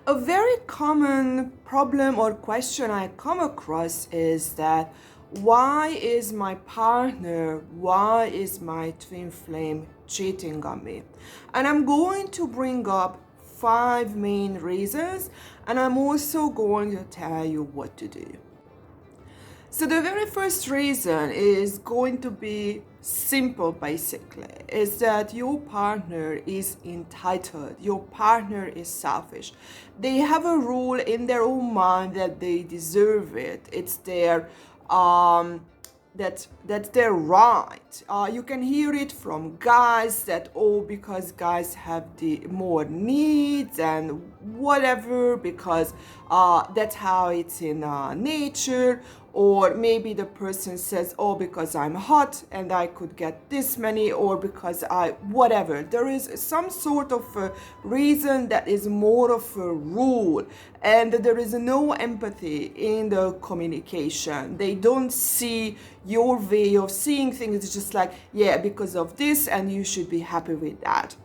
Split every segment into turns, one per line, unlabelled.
A very common problem or question I come across is that why is my twin flame cheating on me? And I'm going to bring up 5 main reasons, and I'm also going to tell you what to do. So the very first reason is going to be simple basically, is that your partner is entitled, your partner is selfish. They have a rule in their own mind that they deserve it. It's their that's their right. You can hear it from guys that, oh, because guys have the more needs and whatever, because that's how it's in nature. Or maybe the person says, oh, because I'm hot and I could get this many, or because whatever. There is some sort of a reason that is more of a rule, and there is no empathy in the communication. They don't see your way of seeing things. It's just like, yeah, because of this, and you should be happy with that.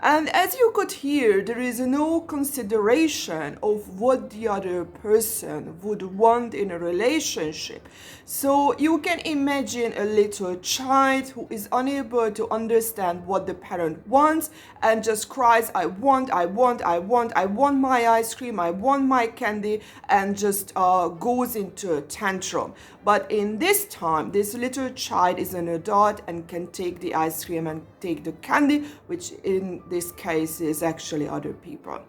And as you could hear, there is no consideration of what the other person would want in a relationship. So you can imagine a little child who is unable to understand what the parent wants and just cries, I want my ice cream, I want my candy, and just goes into a tantrum. But in this time, this little child is an adult and can take the ice cream and take the candy, which in this case is actually other people.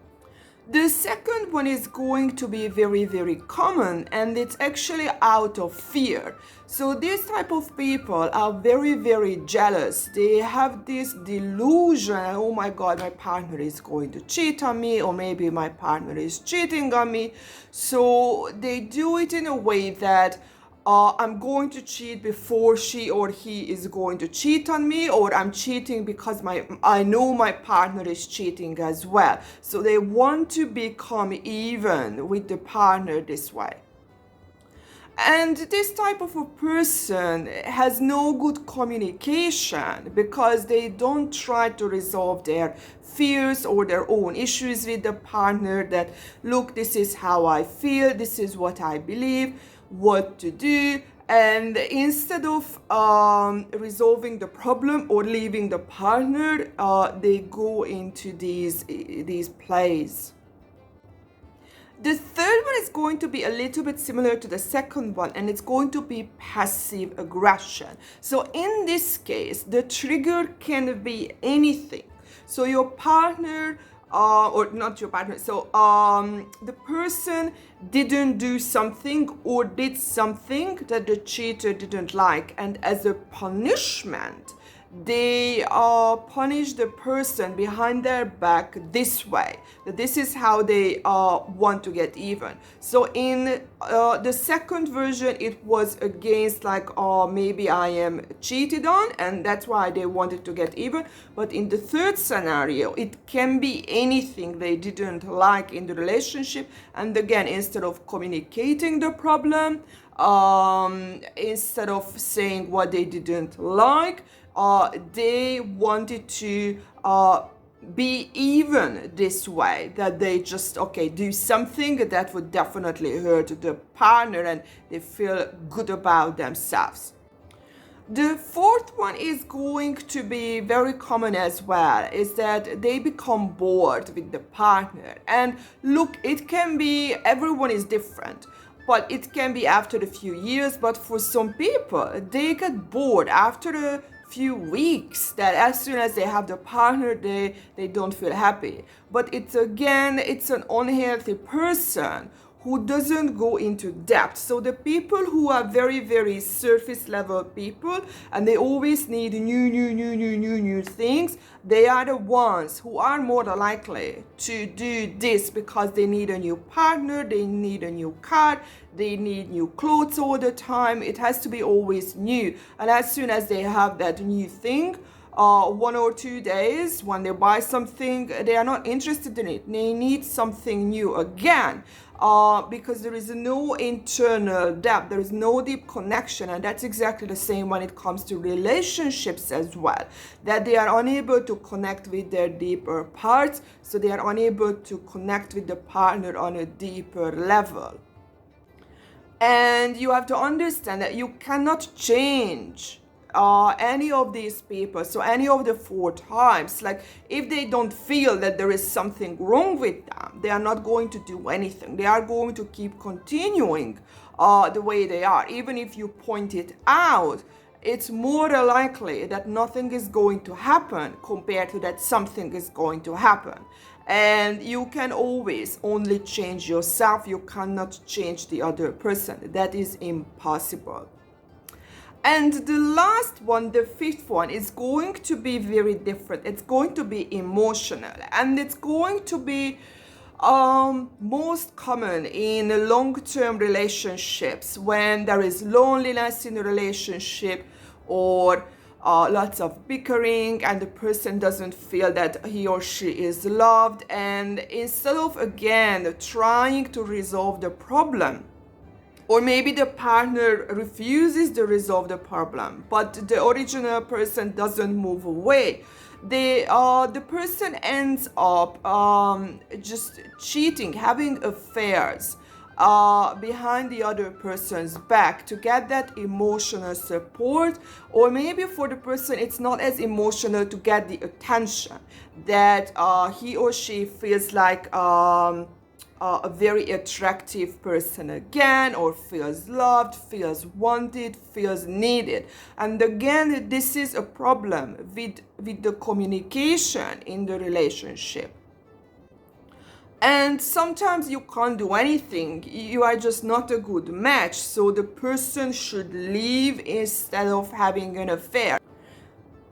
The second one is going to be very, very common, and it's actually out of fear. So these type of people are very, very jealous. They have this delusion, oh my God, my partner is going to cheat on me, or maybe my partner is cheating on me. So they do it in a way that I'm going to cheat before she or he is going to cheat on me, or I'm cheating because I know my partner is cheating as well. So they want to become even with the partner this way. And this type of a person has no good communication because they don't try to resolve their fears or their own issues with the partner, that, look, this is how I feel, this is what I believe, what to do. And instead of resolving the problem or leaving the partner, they go into these plays. The third one is going to be a little bit similar to the second one, and it's going to be passive aggression. So in this case, the trigger can be anything. So your partner, or not your partner, so the person didn't do something or did something that the cheater didn't like, and as a punishment, they punish the person behind their back this way. This is how they want to get even. So in the second version, it was against like, maybe I am cheated on, and that's why they wanted to get even. But in the third scenario, it can be anything they didn't like in the relationship. And again, instead of communicating the problem, instead of saying what they didn't like, they wanted to be even this way, that they just, okay, do something that would definitely hurt the partner and they feel good about themselves. The fourth one is going to be very common as well, is that they become bored with the partner. And look, it can be, everyone is different, but it can be after a few years. But for some people, they get bored after a few weeks, that as soon as they have the partner, they don't feel happy. But it's an unhealthy person who doesn't go into depth. So the people who are very, very surface level people, and they always need new things, they are the ones who are more likely to do this because they need a new partner, they need a new car, they need new clothes all the time. It has to be always new. And as soon as they have that new thing, 1 or 2 days. When they buy something, they are not interested in it. They need something new again, because there is no internal depth, there is no deep connection. And that's exactly the same when it comes to relationships as well, that they are unable to connect with their deeper parts, so they are unable to connect with the partner on a deeper level. And you have to understand that you cannot change any of these people. So any of the 4 types, like if they don't feel that there is something wrong with them, they are not going to do anything. They are going to keep continuing the way they are. Even if you point it out, it's more likely that nothing is going to happen compared to that something is going to happen. And you can always only change yourself. You cannot change the other person. That is impossible. And the last one, the 5th one, is going to be very different. It's going to be emotional, and it's going to be most common in long-term relationships, when there is loneliness in a relationship, or lots of bickering, and the person doesn't feel that he or she is loved. And instead of again trying to resolve the problem, or maybe the partner refuses to resolve the problem, but the original person doesn't move away, the person ends up just cheating, having affairs behind the other person's back to get that emotional support. Or maybe for the person, it's not as emotional to get the attention that he or she feels like a very attractive person again, or feels loved, feels wanted, feels needed. And again, this is a problem with the communication in the relationship. And sometimes you can't do anything. You are just not a good match. So the person should leave instead of having an affair.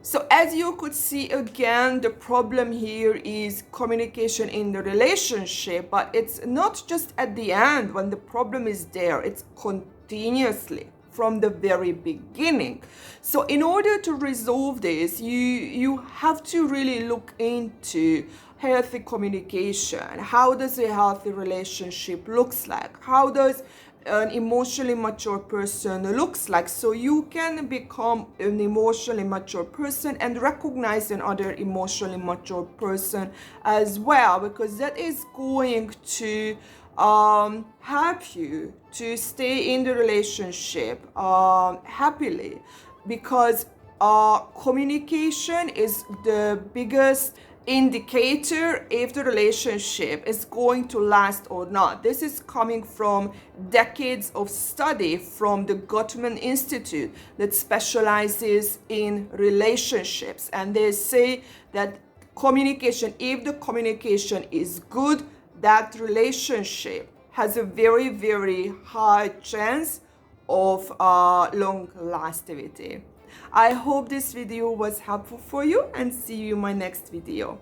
So as you could see, again, the problem here is communication in the relationship, but it's not just at the end when the problem is there, it's continuously from the very beginning. So in order to resolve this, you have to really look into healthy communication. How does a healthy relationship looks like? How does an emotionally mature person looks like, so you can become an emotionally mature person and recognize another emotionally mature person as well, because that is going to help you to stay in the relationship happily, because communication is the biggest indicator if the relationship is going to last or not. This is coming from decades of study from the Gottman Institute that specializes in relationships, and they say that communication, if the communication is good, that relationship has a very, very high chance of long lastivity. I hope this video was helpful for you, and see you in my next video.